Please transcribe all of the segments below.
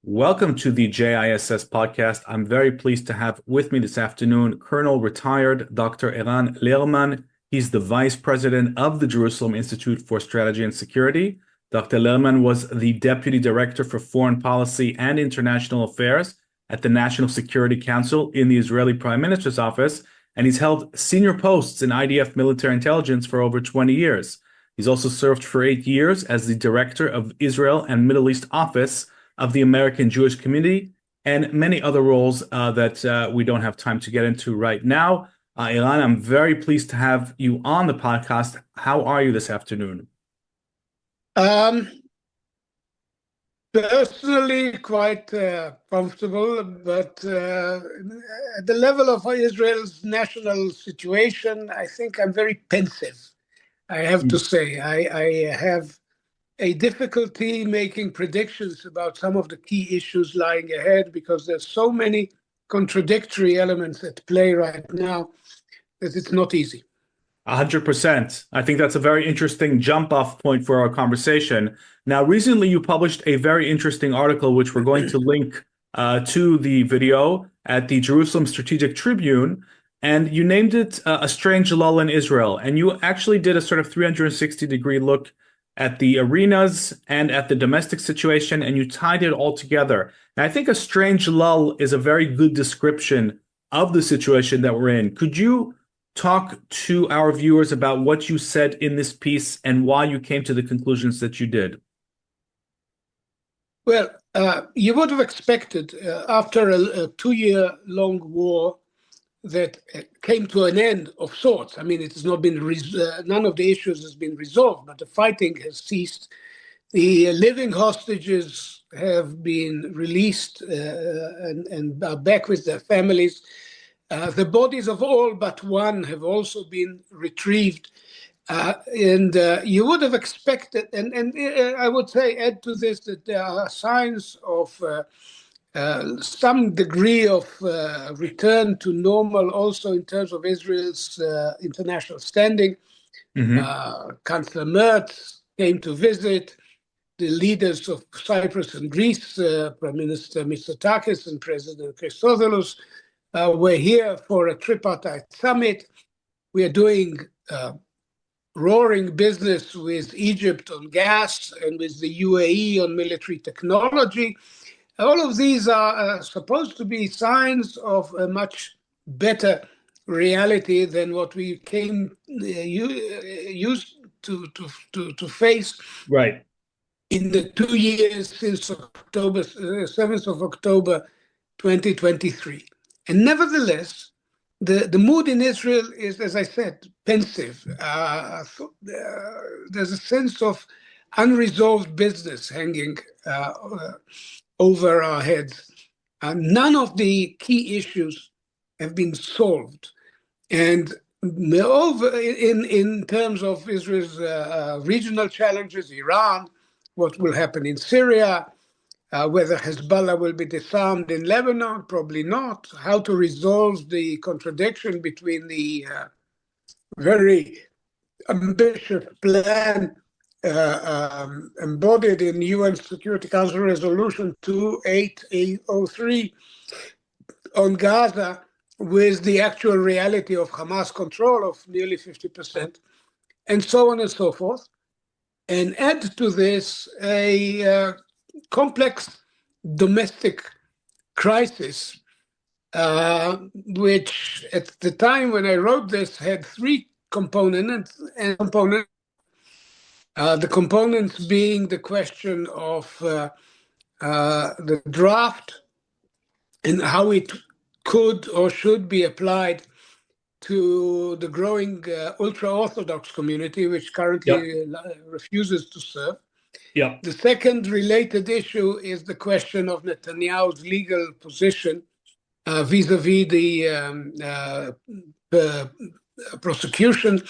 Welcome to the JISS podcast. I'm very pleased to have with me this afternoon Colonel retired Dr. Eran Lerman. He's the Vice President of the Jerusalem Institute for Strategy and Security. Dr. Lerman was the Deputy Director for Foreign Policy and International Affairs at the National Security Council in the Israeli Prime Minister's office, and he's held senior posts in IDF military intelligence for over 20 years. He's also served for 8 years as the Director of Israel and Middle East Office of the American Jewish Community, and many other roles that we don't have time to get into right now. Eran, I'm very pleased to have you on the podcast. How are you this afternoon? Personally, quite comfortable, but at the level of Israel's national situation, I think I'm very pensive. I have to say, I have a difficulty making predictions about some of the key issues lying ahead because there's so many contradictory elements at play right now that it's not easy. 100%. I think that's a very interesting jump-off point for our conversation. Now, recently you published a very interesting article, which we're going to link to the video at the Jerusalem Strategic Tribune, and you named it A Strange Lull in Israel. And you actually did a sort of 360-degree look at the arenas and at the domestic situation, and you tied it all together. And I think a strange lull is a very good description of the situation that we're in. Could you talk to our viewers about what you said in this piece and why you came to the conclusions that you did? Well, you would have expected after a 2-year-long war that came to an end of sorts. I mean, it has not been, none of the issues has been resolved, but the fighting has ceased. The living hostages have been released and are back with their families. The bodies of all but one have also been retrieved. And you would have expected, and I would say add to this that there are signs of some degree of return to normal also in terms of Israel's international standing. Chancellor Merz came to visit. The leaders of Cyprus and Greece, Prime Minister Mitsotakis and President Christodoulou, were here for a tripartite summit. We are doing roaring business with Egypt on gas and with the UAE on military technology. All of these are supposed to be signs of a much better reality than what we came used to face Right. in the 2 years since October 7th of October 2023. And nevertheless, the mood in Israel is, as I said, pensive. There's a sense of unresolved business hanging over our heads. None of the key issues have been solved. And moreover, in terms of Israel's regional challenges, Iran, what will happen in Syria, whether Hezbollah will be disarmed in Lebanon, probably not, how to resolve the contradiction between the very ambitious plan embodied in UN Security Council Resolution 2803 on Gaza with the actual reality of Hamas control of nearly 50%, and so on and so forth. And add to this a complex domestic crisis, which at the time when I wrote this had three components. The components being the question of the draft and how it could or should be applied to the growing ultra-Orthodox community, which currently refuses to serve. The second related issue is the question of Netanyahu's legal position vis-a-vis the prosecution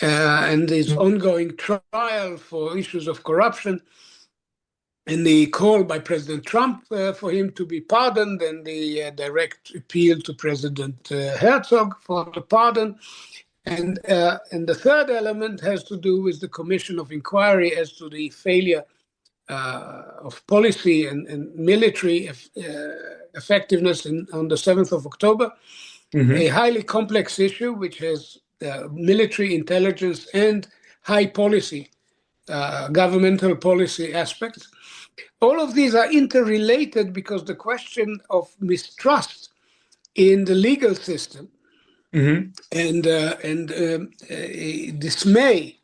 and his ongoing trial for issues of corruption, and the call by President Trump for him to be pardoned, and the direct appeal to President Herzog for the pardon. And the third element has to do with the commission of inquiry as to the failure policy and military effectiveness on the 7th of October, a highly complex issue which has military intelligence and high policy, governmental policy aspects. All of these are interrelated because the question of mistrust in the legal system and dismay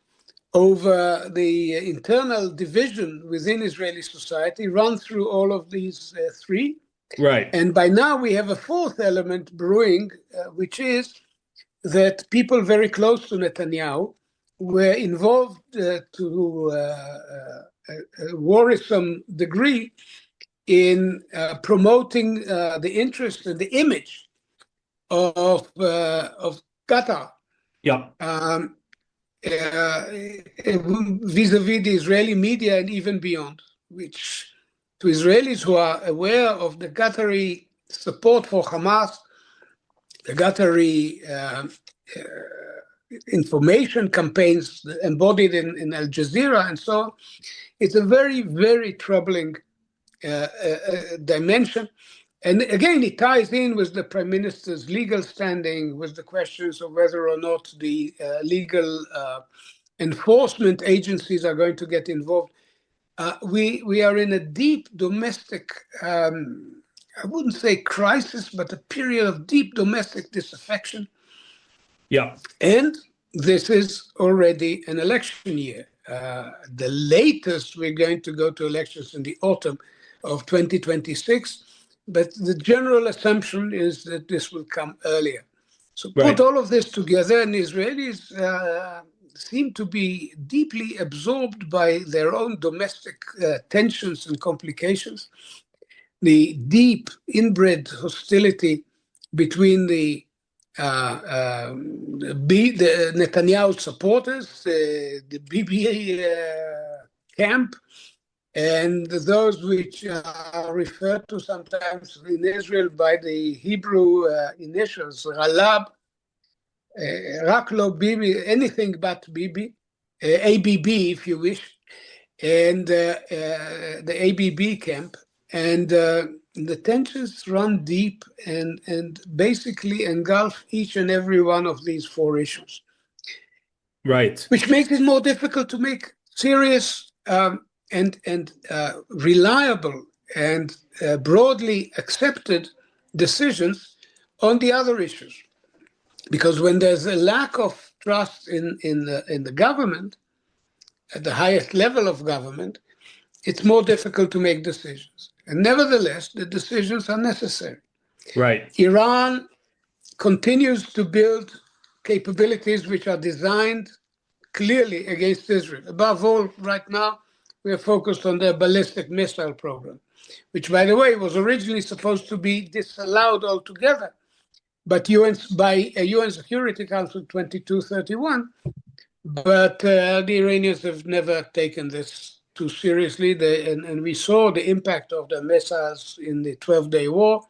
over the internal division within Israeli society run through all of these three. Right. And by now we have a fourth element brewing, which is that people very close to Netanyahu were involved to a worrisome degree in promoting the interest and the image of Qatar. Yeah. Vis-a-vis the Israeli media and even beyond, which to Israelis who are aware of the Qatari support for Hamas, the Qatari information campaigns embodied in Al Jazeera and so on, it's a very, very troubling dimension. And again, it ties in with the Prime Minister's legal standing, with the questions of whether or not the legal enforcement agencies are going to get involved. We are in a deep domestic, I wouldn't say crisis, but a period of deep domestic disaffection. Yeah. And this is already an election year. The latest we're going to go to elections in the autumn of 2026. But the general assumption is that this will come earlier. So put all of this together, and Israelis seem to be deeply absorbed by their own domestic tensions and complications. The deep inbred hostility between the Netanyahu supporters, the Bibi camp, and those which are referred to sometimes in Israel by the Hebrew initials, Ralab, Raklo Bibi, anything but Bibi, ABB if you wish, and the ABB camp. And the tensions run deep and basically engulf each and every one of these four issues. Right. Which makes it more difficult to make serious and reliable and broadly accepted decisions on the other issues. Because when there's a lack of trust in the government, at the highest level of government, it's more difficult to make decisions. And nevertheless, the decisions are necessary. Right. Iran continues to build capabilities which are designed clearly against Israel. Above all, right now, we are focused on their ballistic missile program, which, by the way, was originally supposed to be disallowed altogether, but by a UN Security Council 2231. But the Iranians have never taken this too seriously, and we saw the impact of the missiles in the 12-day war,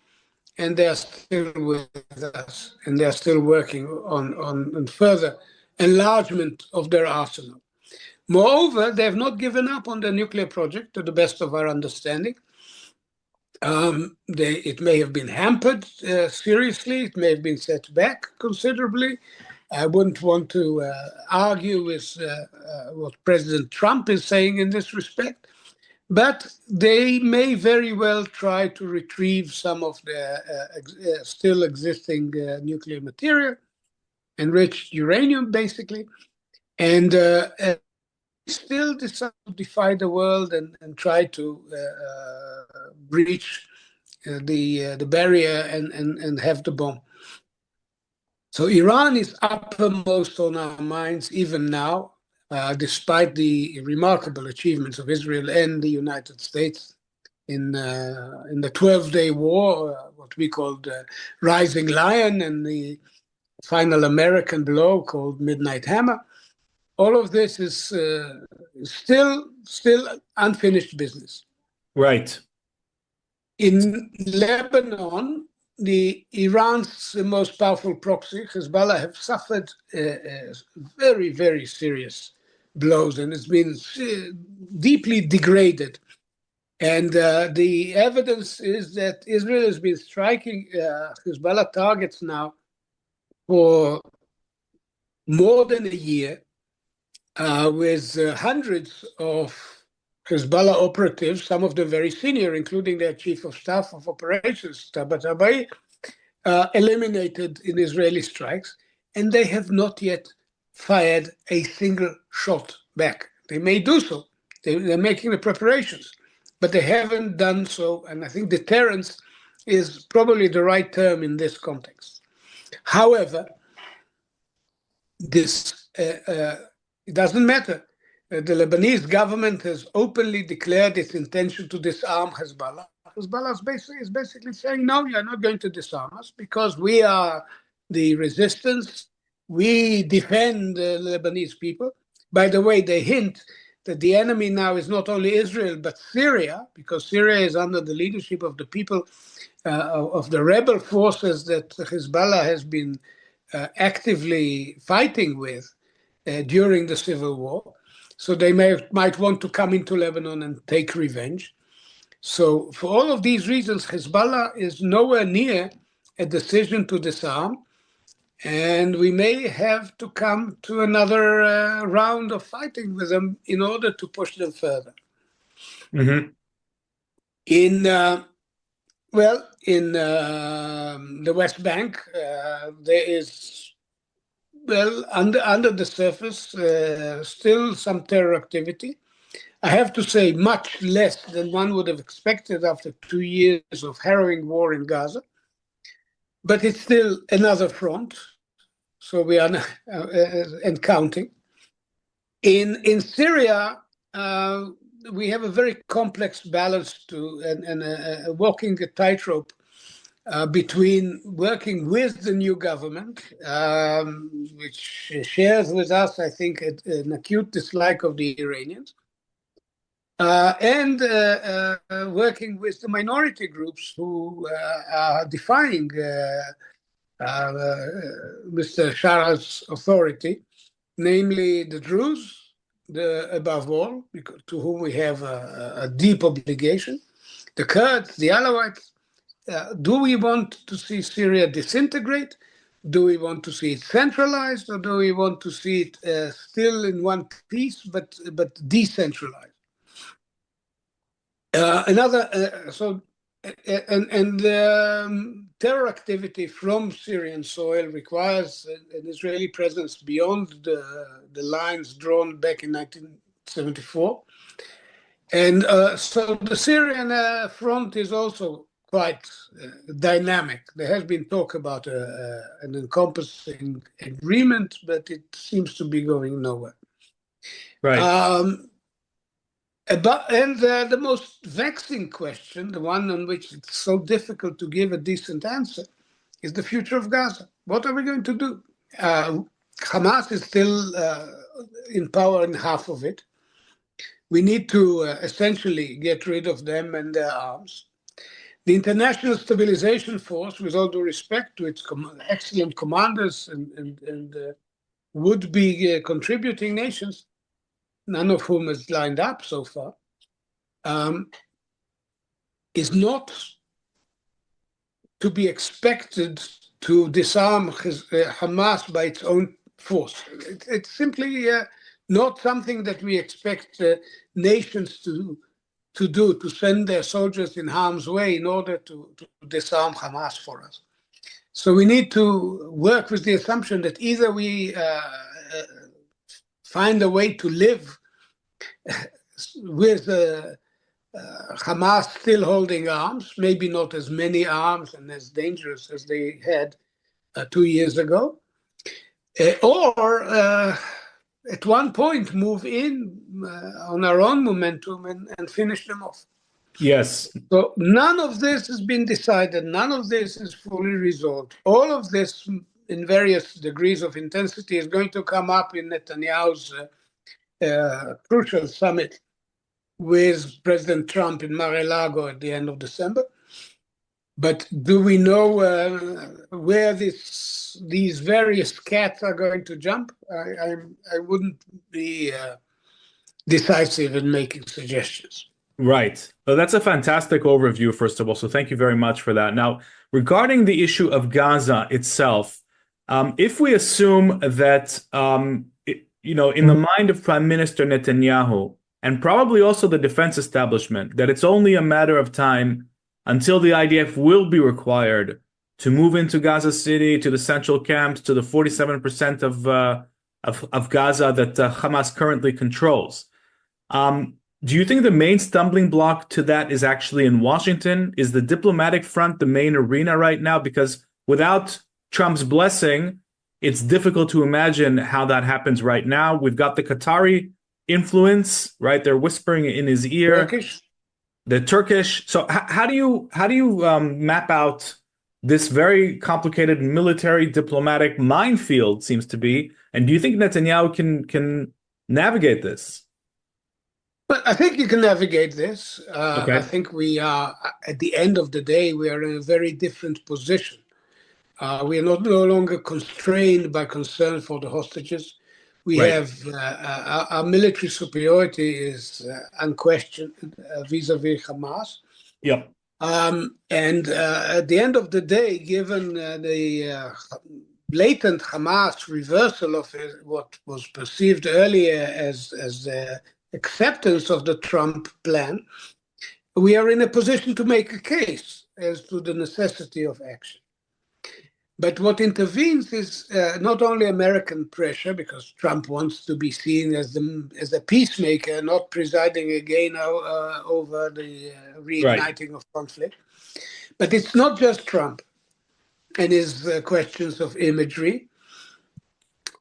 and they are still with us, and they are still working on further enlargement of their arsenal. Moreover, they have not given up on the nuclear project, to the best of our understanding. It may have been hampered seriously, it may have been set back considerably. I wouldn't want to argue with what President Trump is saying in this respect, but they may very well try to retrieve some of the still existing nuclear material, enriched uranium, basically, and still decide to defy the world and try to breach the barrier and have the bomb. So Iran is uppermost on our minds even now, despite the remarkable achievements of Israel and the United States in the 12-day war, what we called Rising Lion, and the final American blow called Midnight Hammer. All of this is still unfinished business. Right. In Lebanon, Iran's most powerful proxy, Hezbollah, have suffered very, very serious blows, and it's been deeply degraded. And the evidence is that Israel has been striking Hezbollah targets now for more than a year, with hundreds of Hezbollah operatives, some of them very senior, including their chief of staff of operations, Tabatabai, eliminated in Israeli strikes, and they have not yet fired a single shot back. They may do so. They're making the preparations, but they haven't done so, and I think deterrence is probably the right term in this context. However, this it doesn't matter. The Lebanese government has openly declared its intention to disarm Hezbollah. Hezbollah is basically saying, no, you're not going to disarm us because we are the resistance. We defend the Lebanese people. By the way, they hint that the enemy now is not only Israel, but Syria, because Syria is under the leadership of the people of the rebel forces that Hezbollah has been actively fighting with during the civil war. So they might want to come into Lebanon and take revenge. So for all of these reasons, Hezbollah is nowhere near a decision to disarm, and we may have to come to another round of fighting with them in order to push them further. Mm-hmm. In the West Bank, there is, under the surface, still some terror activity. I have to say much less than one would have expected after 2 years of harrowing war in Gaza. But it's still another front, so we are and counting. In Syria, we have a very complex balance and walking a tightrope between working with the new government, which shares with us, I think, an acute dislike of the Iranians, and working with the minority groups who are defying Mr. Shara's authority, namely the Druze, above all, to whom we have a deep obligation, the Kurds, the Alawites. Do we want to see Syria disintegrate? Do we want to see it centralized, or do we want to see it still in one piece but decentralized? Terror activity from Syrian soil requires an Israeli presence beyond the lines drawn back in 1974. And so the Syrian front is also quite dynamic. There has been talk about an encompassing agreement, but it seems to be going nowhere. Right. The most vexing question, the one on which it's so difficult to give a decent answer, is the future of Gaza. What are we going to do? Hamas is still in power in half of it. We need to essentially get rid of them and their arms. The International Stabilization Force, with all due respect to its excellent commanders and would-be contributing nations, none of whom has lined up so far, is not to be expected to disarm Hamas by its own force. It's simply not something that we expect nations to do, to send their soldiers in harm's way in order to disarm Hamas for us. So we need to work with the assumption that either we find a way to live with Hamas still holding arms, maybe not as many arms and as dangerous as they had 2 years ago, or at one point move in on our own momentum and finish them off. Yes. So none of this has been decided. None of this is fully resolved. All of this, in various degrees of intensity, is going to come up in Netanyahu's crucial summit with President Trump in Mar-a-Lago at the end of December. But do we know where these various cats are going to jump? I wouldn't be decisive in making suggestions. Right. Well, that's a fantastic overview, first of all. So thank you very much for that. Now, regarding the issue of Gaza itself, if we assume that, in the mind of Prime Minister Netanyahu, and probably also the defense establishment, that it's only a matter of time until the IDF will be required to move into Gaza City, to the central camps, to the 47% of Gaza that Hamas currently controls. Do you think the main stumbling block to that is actually in Washington? Is the diplomatic front the main arena right now? Because without Trump's blessing, it's difficult to imagine how that happens right now. We've got the Qatari influence, right? They're whispering in his ear. Turkish? The Turkish. So how do you map out this very complicated military diplomatic minefield seems to be? And do you think Netanyahu can navigate this? But I think you can navigate this. I Okay. think we are, at the end of the day, we are in a very different position. We are no longer constrained by concern for the hostages. We Right. have our military superiority is unquestioned vis-a-vis Hamas. Yep. And at the end of the day, given the blatant Hamas reversal of what was perceived earlier as the acceptance of the Trump plan, we are in a position to make a case as to the necessity of action. But what intervenes is not only American pressure, because Trump wants to be seen as a peacemaker, not presiding again over the Right. reigniting of conflict. But it's not just Trump and his questions of imagery.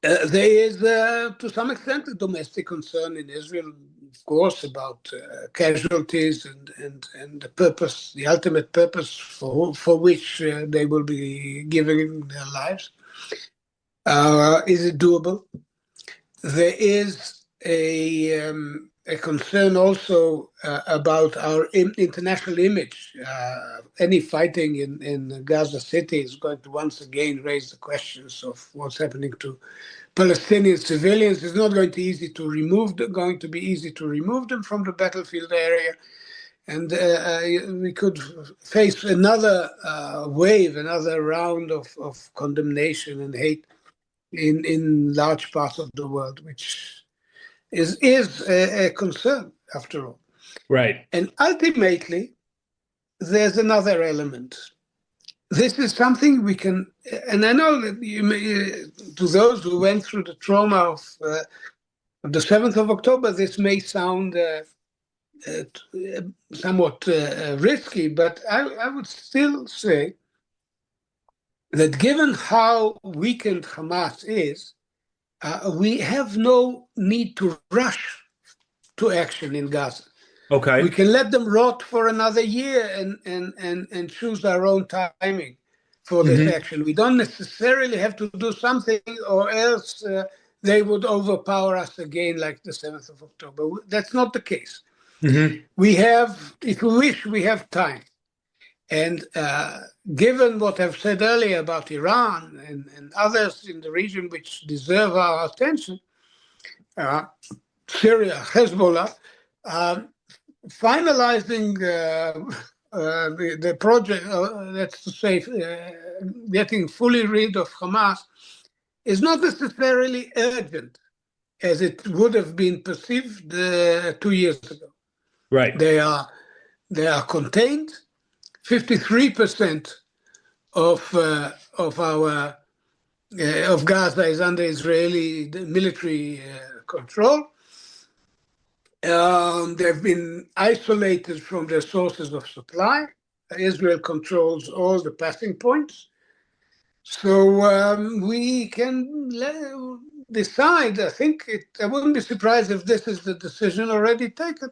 There is, to some extent, a domestic concern in Israel, of course, about casualties and the purpose, the ultimate purpose for which they will be giving their lives. Is it doable? There is a concern also about our international image. Any fighting in Gaza City is going to once again raise the questions of what's happening to Palestinian civilians. It's not going to be easy to remove them from the battlefield area. And we could face another wave, another round of condemnation and hate in large parts of the world, which is a concern after all. Right. And ultimately, there's another element. This is something we can, and I know that to those who went through the trauma of the 7th of October, this may sound somewhat risky, but I would still say that given how weakened Hamas is, we have no need to rush to action in Gaza. Okay. We can let them rot for another year and choose our own timing for this action. We don't necessarily have to do something, or else they would overpower us again like the 7th of October. That's not the case. We have, if we wish, we have time. And given what I've said earlier about Iran and others in the region which deserve our attention, Syria, Hezbollah, finalizing the project, that's to say, getting fully rid of Hamas, is not necessarily urgent as it would have been perceived 2 years ago. Right. They are contained. 53% of Gaza is under Israeli military control. They've been isolated from their sources of supply. Israel controls all the passing points. So we can decide, I wouldn't be surprised if this is the decision already taken,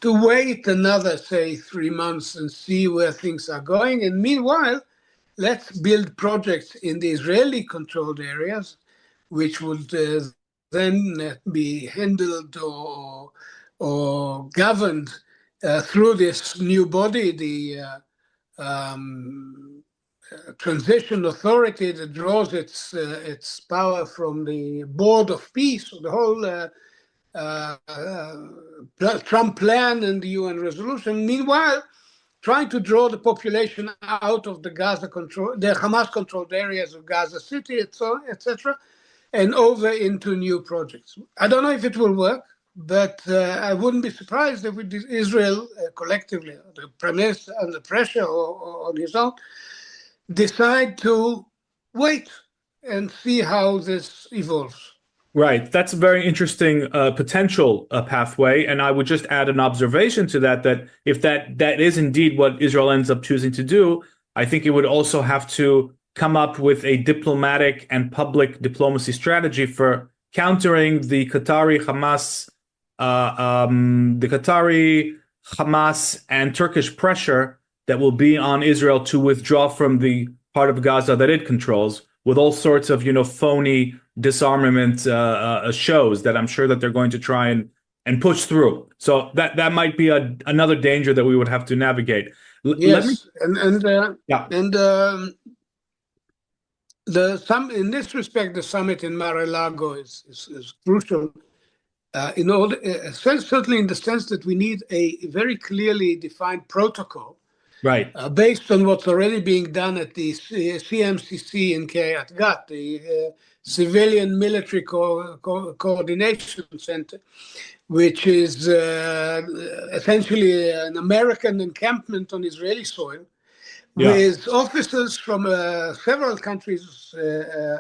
to wait another, say, 3 months and see where things are going. And meanwhile, let's build projects in the Israeli-controlled areas, which would then be handled or governed through this new body, the transition authority that draws its power from the Board of Peace, or the whole Trump plan and the UN resolution. Meanwhile, trying to draw the population out of the Hamas-controlled areas of Gaza City, etc., and over into new projects. I don't know if it will work, but I wouldn't be surprised if Israel collectively, the Prime Minister under pressure or on his own, decide to wait and see how this evolves. Right. That's a very interesting potential pathway. And I would just add an observation to that, that if that is indeed what Israel ends up choosing to do, I think it would also have to come up with a diplomatic and public diplomacy strategy for countering the Qatari Hamas and Turkish pressure that will be on Israel to withdraw from the part of Gaza that it controls, with all sorts of, phony disarmament shows that I'm sure that they're going to try and push through. So that might be another danger that we would have to navigate. Yes, yeah. In this respect, the summit in Mar-a-Lago is crucial. Certainly in the sense that we need a very clearly defined protocol, right, based on what's already being done at the CMCC in Kiryat Gat, the Civilian Military Coordination Center, which is essentially an American encampment on Israeli soil, with officers from several countries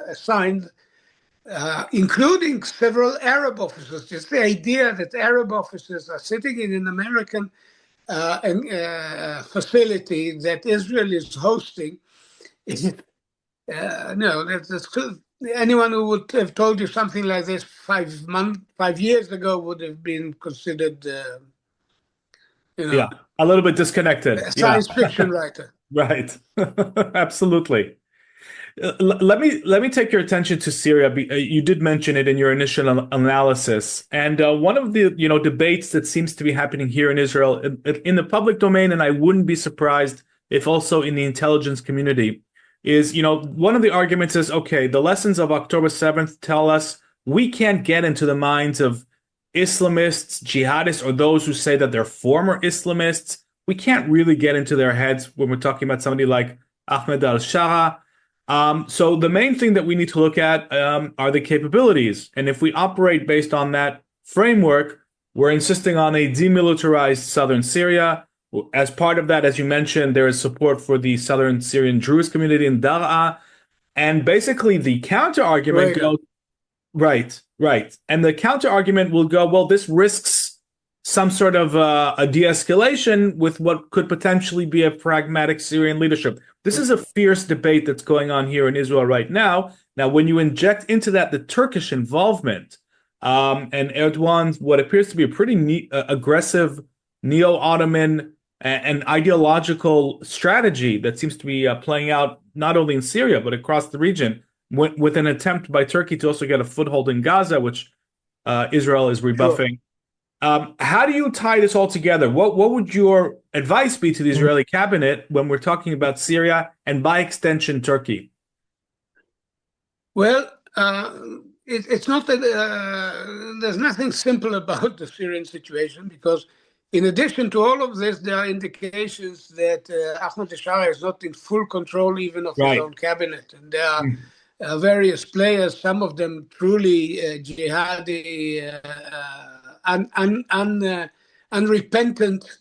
assigned, including several Arab officers. Just the idea that Arab officers are sitting in an American facility that Israel is hosting. Anyone who would have told you something like this 5 years ago would have been considered, a little bit disconnected. A science fiction writer. Right. Absolutely. Let me take your attention to Syria. You did mention it in your initial analysis, and one of the debates that seems to be happening here in Israel, in the public domain, and I wouldn't be surprised if also in the intelligence community, is one of the arguments is, okay, the lessons of October 7th tell us we can't get into the minds of Islamists, jihadists, or those who say that they're former Islamists. We can't really get into their heads when we're talking about somebody like Ahmed al-Shara. So the main thing that we need to look at are the capabilities. And if we operate based on that framework, we're insisting on a demilitarized southern Syria. As part of that, as you mentioned, there is support for the southern Syrian Druze community in Dar'a. And basically the counter argument goes, right. And the counter argument will go, well, this risks some sort of a de-escalation with what could potentially be a pragmatic Syrian leadership. This is a fierce debate that's going on here in Israel right now. Now, when you inject into that the Turkish involvement and Erdogan's what appears to be a pretty aggressive neo-Ottoman and ideological strategy that seems to be playing out not only in Syria but across the region, with an attempt by Turkey to also get a foothold in Gaza, which Israel is rebuffing. How do you tie this all together? What would your advice be to the Israeli cabinet when we're talking about Syria and, by extension, Turkey? Well, it's not that there's nothing simple about the Syrian situation, because in addition to all of this, there are indications that Ahmed al-Shara is not in full control even of his own cabinet. And there are various players, some of them truly jihadi, unrepentant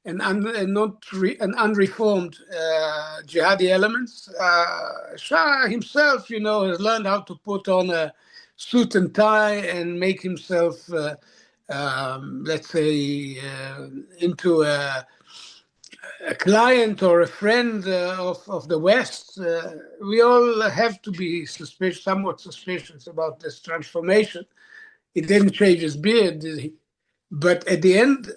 and unreformed jihadi elements. Shah himself, has learned how to put on a suit and tie and make himself, let's say, into a client or a friend of the West. We all have to be somewhat suspicious about this transformation. He didn't shave his beard, did he? But at the end,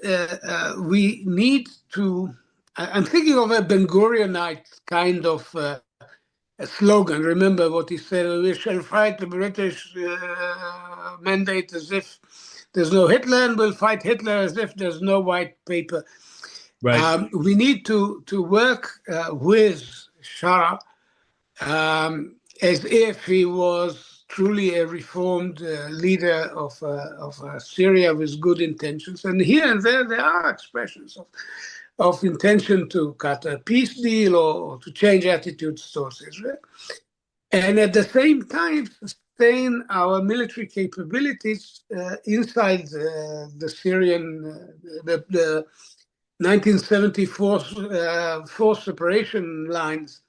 we need to. I'm thinking of a Ben Gurionite kind of a slogan. Remember what he said: "We shall fight the British mandate as if there's no Hitler, and we'll fight Hitler as if there's no white paper." We need to work with Shara as if he was truly a reformed leader of Syria with good intentions. And here and there are expressions of intention to cut a peace deal or to change attitudes towards Israel. And at the same time, sustain our military capabilities inside the Syrian, the 1974 forced separation lines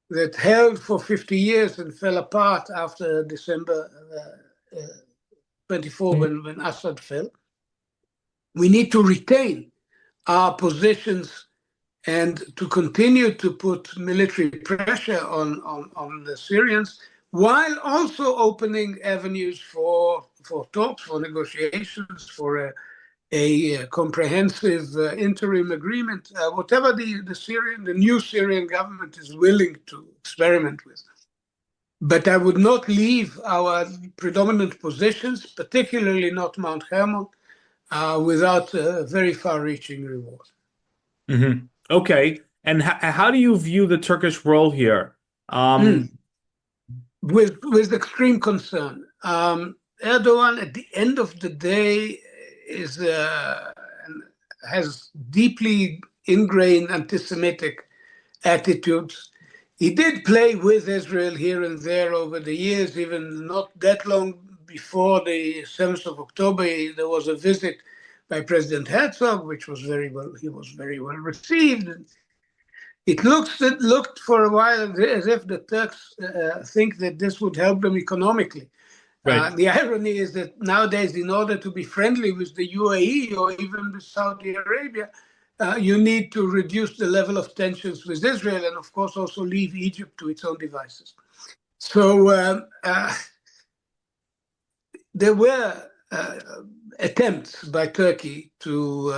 that held for 50 years and fell apart after December 24 when Assad fell. We need to retain our positions and to continue to put military pressure on the Syrians, while also opening avenues for talks, for negotiations, for a comprehensive interim agreement, whatever the new Syrian government is willing to experiment with. But I would not leave our predominant positions, particularly not Mount Hermon, without a very far-reaching reward. Mm-hmm. Okay. And how do you view the Turkish role here? With extreme concern. Erdogan, at the end of the day, has deeply ingrained anti-Semitic attitudes. He did play with Israel here and there over the years, even not that long before the 7th of October. There was a visit by President Herzog, which was he was very well received. It looked for a while as if the Turks think that this would help them economically. Right. The irony is that nowadays, in order to be friendly with the UAE or even with Saudi Arabia, you need to reduce the level of tensions with Israel and, of course, also leave Egypt to its own devices. So there were attempts by Turkey to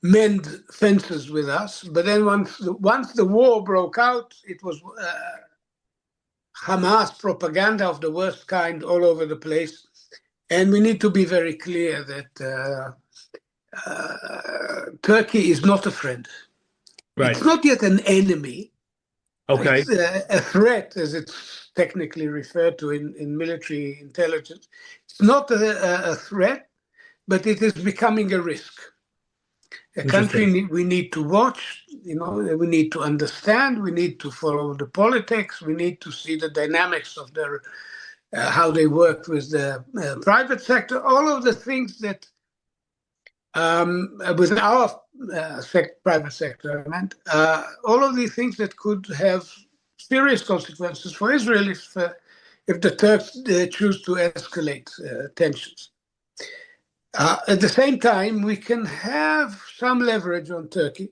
mend fences with us, but then once the war broke out, it was Hamas propaganda of the worst kind all over the place. And we need to be very clear that Turkey is not a friend. Right. It's not yet an enemy. Okay. It's a threat, as it's technically referred to in military intelligence. It's not a threat, but it is becoming a risk. A country we need to watch, we need to understand, we need to follow the politics, we need to see the dynamics of their, how they work with the private sector, all of the things that, with our private sector, I meant, all of these things that could have serious consequences for Israel if the Turks choose to escalate tensions. At the same time, we can have some leverage on Turkey.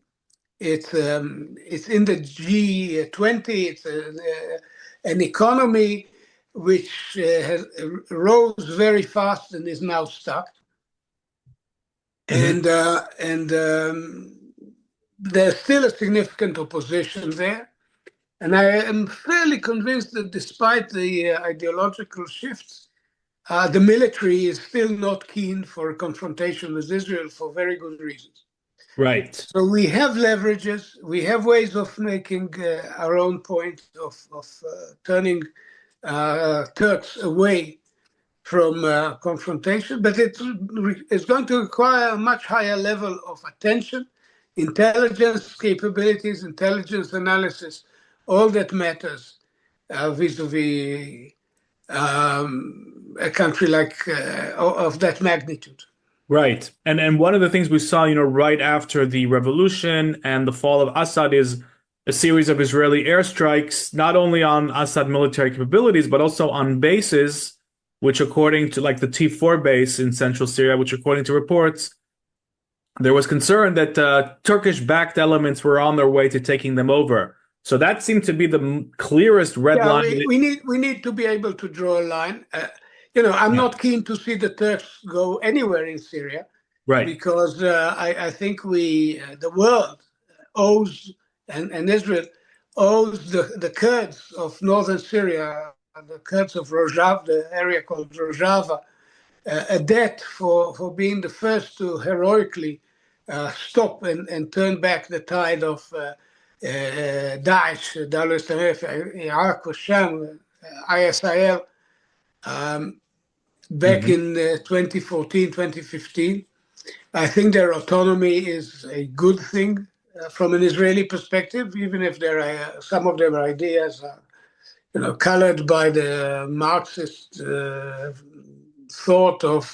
It's in the G20. It's an economy which has rose very fast and is now stuck. Mm-hmm. And there's still a significant opposition there. And I am fairly convinced that despite the ideological shifts, the military is still not keen for a confrontation with Israel for very good reasons. Right. So we have leverages, we have ways of making our own point of turning Turks away from confrontation, but it's going to require a much higher level of attention, intelligence capabilities, intelligence analysis, all that matters vis-a-vis a country like of that magnitude. Right. And one of the things we saw, right after the revolution and the fall of Assad is a series of Israeli airstrikes, not only on Assad military capabilities, but also on bases, which according to like the T4 base in central Syria, which according to reports, there was concern that Turkish-backed elements were on their way to taking them over. So that seemed to be the clearest red line. We need to be able to draw a line. I'm not keen to see the Turks go anywhere in Syria, right? Because I think the world owes, and Israel owes the Kurds of northern Syria, the Kurds of Rojava, the area called Rojava, a debt for being the first to heroically stop and turn back the tide of Daesh, Iraq, Sham, ISIL, back in 2014, 2015. I think their autonomy is a good thing from an Israeli perspective, even if some of their ideas are, colored by the Marxist thought of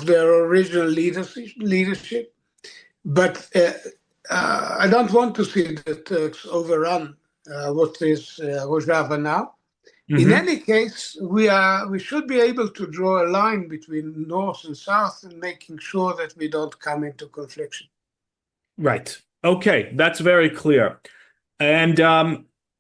their original leadership. But I don't want to see the Turks overrun what is Rojava now. In any case, we should be able to draw a line between North and South and making sure that we don't come into confliction. Right. Okay, that's very clear. And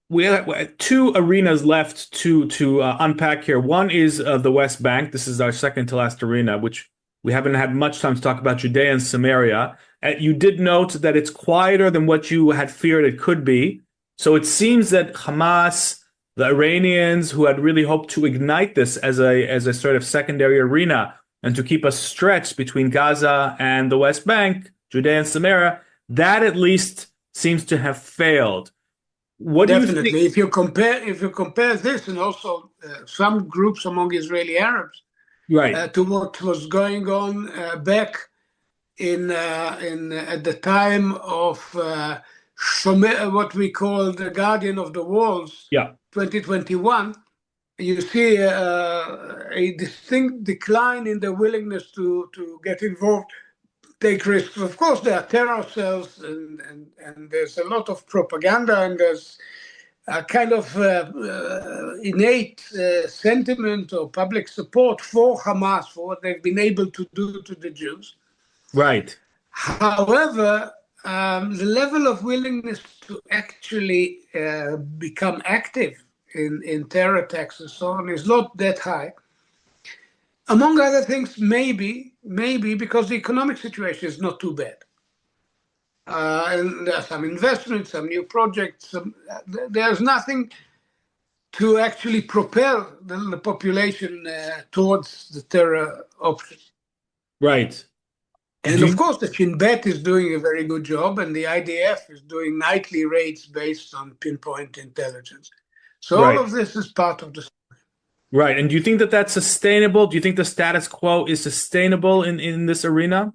we have two arenas left to unpack here. One is the West Bank. This is our second to last arena, which we haven't had much time to talk about Judea and Samaria. You did note that it's quieter than what you had feared it could be. So it seems that Hamas, the Iranians who had really hoped to ignite this as a sort of secondary arena and to keep us stretched between Gaza and the West Bank, Judea and Samaria, that at least seems to have failed. What Definitely. do you think? If you compare this and also some groups among Israeli Arabs Right. to what was going on back in at the time of what we call the Guardian of the Walls, Yeah. 2021, you see a distinct decline in the willingness to get involved, take risks. Of course, there are terror cells, and there's a lot of propaganda, and there's a kind of innate sentiment or public support for Hamas, for what they've been able to do to the Jews. Right. However, the level of willingness to actually become active in terror attacks and so on is not that high. Among other things, maybe because the economic situation is not too bad. And there are some investments, some new projects. There's nothing to actually propel the population towards the terror option. Right. And of course, the Shin Bet is doing a very good job, and the IDF is doing nightly raids based on pinpoint intelligence. So Right. all of this is part of the story. Right. And do you think that that's sustainable? Do you think the status quo is sustainable in this arena?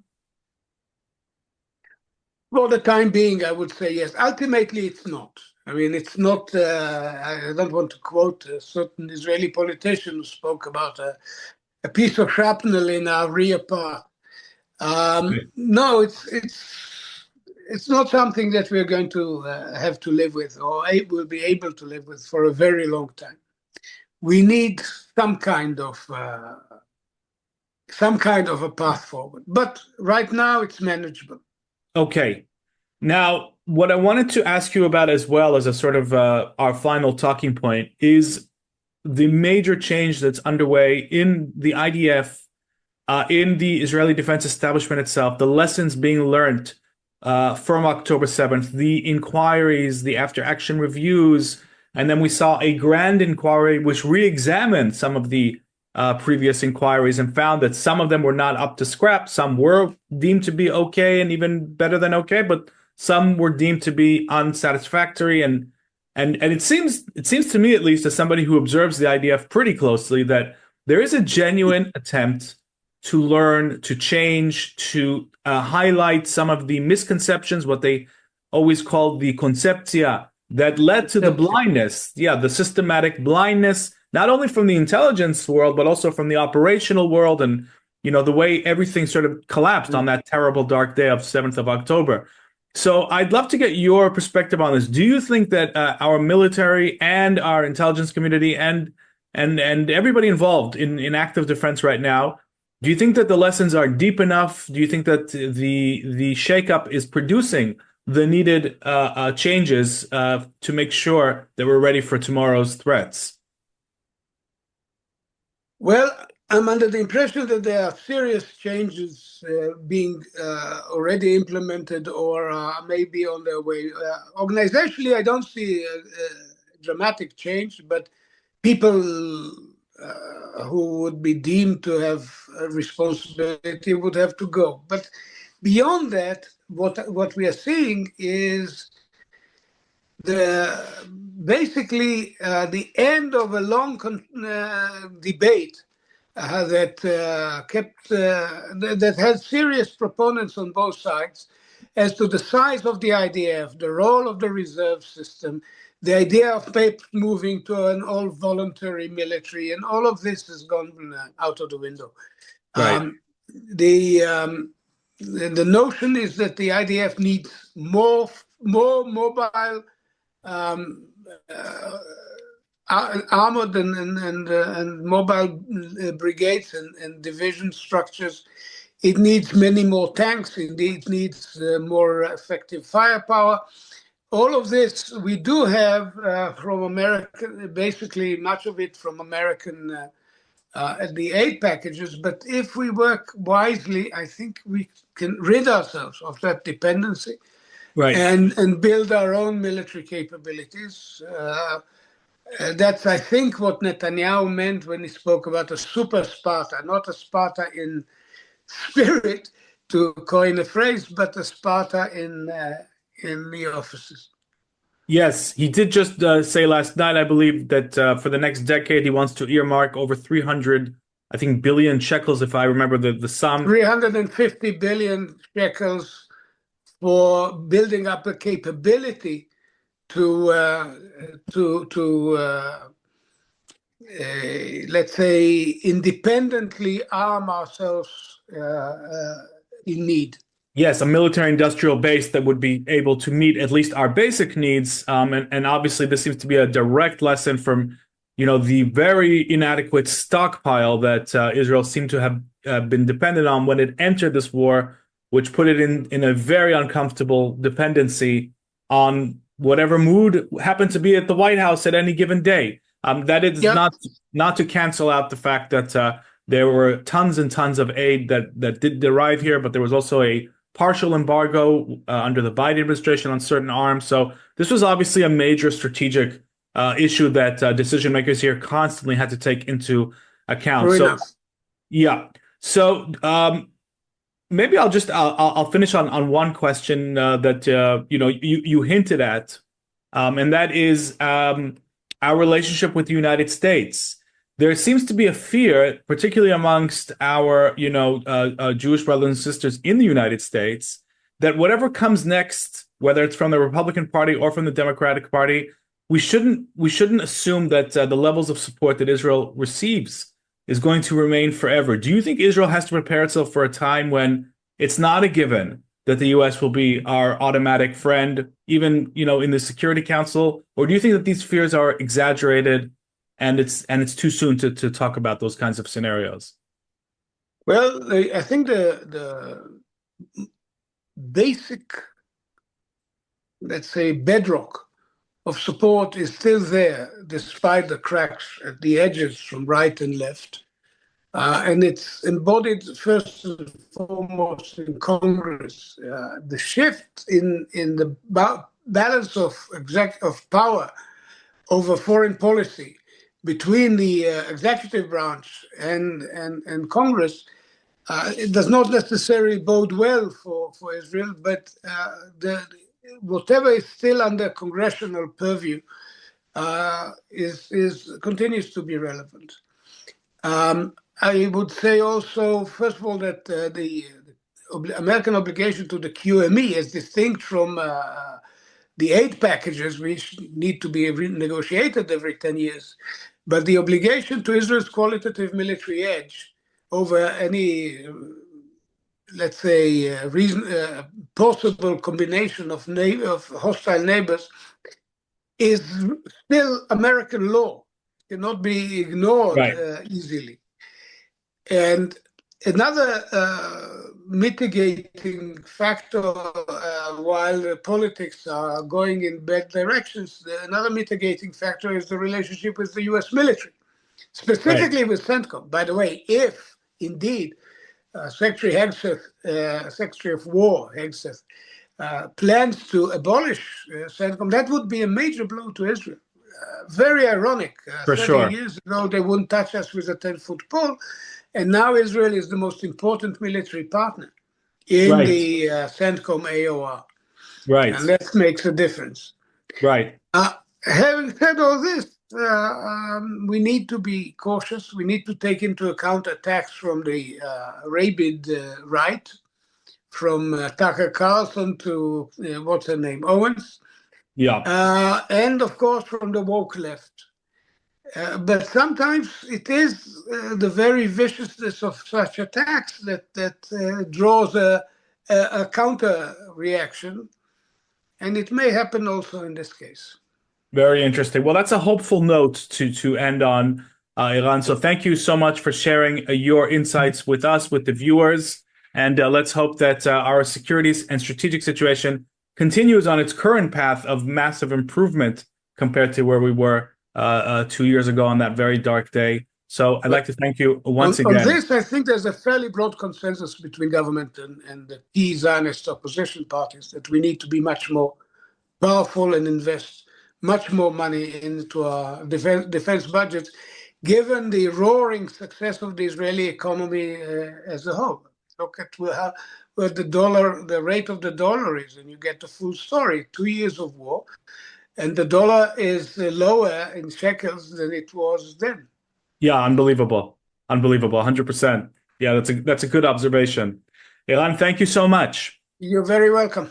For the time being, I would say yes. Ultimately, it's not. I mean, it's not. I don't want to quote a certain Israeli politician who spoke about a piece of shrapnel in our rear path. No, it's not something that we're going to have to live with or will be able to live with for a very long time. We need some kind of a path forward, but right now it's manageable. Okay. Now, what I wanted to ask you about as well as a sort of our final talking point is the major change that's underway in the IDF, in the Israeli defense establishment itself, the lessons being learned from October 7th, the inquiries, the after-action reviews, and then we saw a grand inquiry which re-examined some of the previous inquiries and found that some of them were not up to scrap. Some were deemed to be okay and even better than okay, but some were deemed to be unsatisfactory. And it seems to me, at least, as somebody who observes the IDF pretty closely, that there is a genuine attempt to learn, to change, to highlight some of the misconceptions, what they always called the conceptia, that led to the blindness, the systematic blindness, not only from the intelligence world, but also from the operational world, and the way everything sort of collapsed on that terrible dark day of 7th of October. So I'd love to get your perspective on this. Do you think that our military and our intelligence community and everybody involved in active defense right now, do you think that the lessons are deep enough? Do you think that the shakeup is producing the needed changes to make sure that we're ready for tomorrow's threats? Well, I'm under the impression that there are serious changes being already implemented or maybe on their way. Organizationally, I don't see a dramatic change, but people who would be deemed to have a responsibility would have to go. But beyond that, what we are seeing is basically the end of a long debate that had serious proponents on both sides as to the size of the IDF, the role of the reserve system, the idea of moving to an all-voluntary military, and all of this has gone out of the window. Right. The notion is that the IDF needs more mobile armored and mobile brigades and division structures. It needs many more tanks. It needs more effective firepower. All of this we do have from American, basically much of it from American the aid packages. But if we work wisely, I think we can rid ourselves of that dependency. Right. And build our own military capabilities. That's, I think, what Netanyahu meant when he spoke about a super Sparta, not a Sparta in spirit, to coin a phrase, but a Sparta in the offices. Yes, he did just say last night, I believe, that for the next decade he wants to earmark over 300, I think, billion shekels, if I remember the sum. 350 billion shekels for building up a capability to let's say, independently arm ourselves in need. Yes, a military industrial base that would be able to meet at least our basic needs. And obviously this seems to be a direct lesson from, the very inadequate stockpile that Israel seemed to have been dependent on when it entered this war, which put it in a very uncomfortable dependency on whatever mood happened to be at the White House at any given day. That is not to cancel out the fact that there were tons and tons of aid that did derive here, but there was also a partial embargo under the Biden administration on certain arms. So this was obviously a major strategic issue that decision makers here constantly had to take into account. So maybe I'll finish on one question that you hinted at, and that is our relationship with the United States. There seems to be a fear, particularly amongst our Jewish brothers and sisters in the United States, that whatever comes next, whether it's from the Republican Party or from the Democratic Party, we shouldn't assume that the levels of support that Israel receives is going to remain forever. Do you think Israel has to prepare itself for a time when it's not a given that the U.S. will be our automatic friend, even in the Security Council, or do you think that these fears are exaggerated and it's too soon to talk about those kinds of scenarios? Well, I think the basic, let's say, bedrock of support is still there, despite the cracks at the edges from right and left. And it's embodied first and foremost in Congress. The shift in the balance of power over foreign policy between the executive branch and Congress, it does not necessarily bode well for Israel, but whatever is still under congressional purview continues to be relevant. I would say also, first of all, that the American obligation to the QME, as distinct from the aid packages, which need to be renegotiated every 10 years, but the obligation to Israel's qualitative military edge over any, let's say, possible combination of hostile neighbors is still American law, cannot be ignored easily. And another mitigating factor, while the politics are going in bad directions, another mitigating factor is the relationship with the U.S. military, specifically with CENTCOM. By the way, if indeed Secretary Hegseth, Secretary of War Hegseth, plans to abolish CENTCOM, that would be a major blow to Israel. Very ironic. For 30 sure. years ago, they wouldn't touch us with a 10-foot pole. And now Israel is the most important military partner in Right. the CENTCOM AOR, and Right. that makes a difference. Right. Having said all this, we need to be cautious. We need to take into account attacks from the rabid right, from Tucker Carlson to what's her name, Owens, Yeah. and of course from the woke left. But sometimes it is the very viciousness of such attacks that draws a counter reaction, and it may happen also in this case. Very interesting. Well, that's a hopeful note to end on, Eran. So thank you so much for sharing your insights with us, with the viewers. And let's hope that our securities and strategic situation continues on its current path of massive improvement compared to where we were 2 years ago on that very dark day. So I'd like to thank you once On again. this, I think there's a fairly broad consensus between government and the key Zionist opposition parties that we need to be much more powerful and invest much more money into our defense budgets, given the roaring success of the Israeli economy as a whole. Look at where the rate of the dollar is, and you get the full story. 2 years of war, and the dollar is lower in shekels than it was then. Yeah, unbelievable. Unbelievable. 100%. Yeah, that's a good observation. Eran, thank you so much. You're very welcome.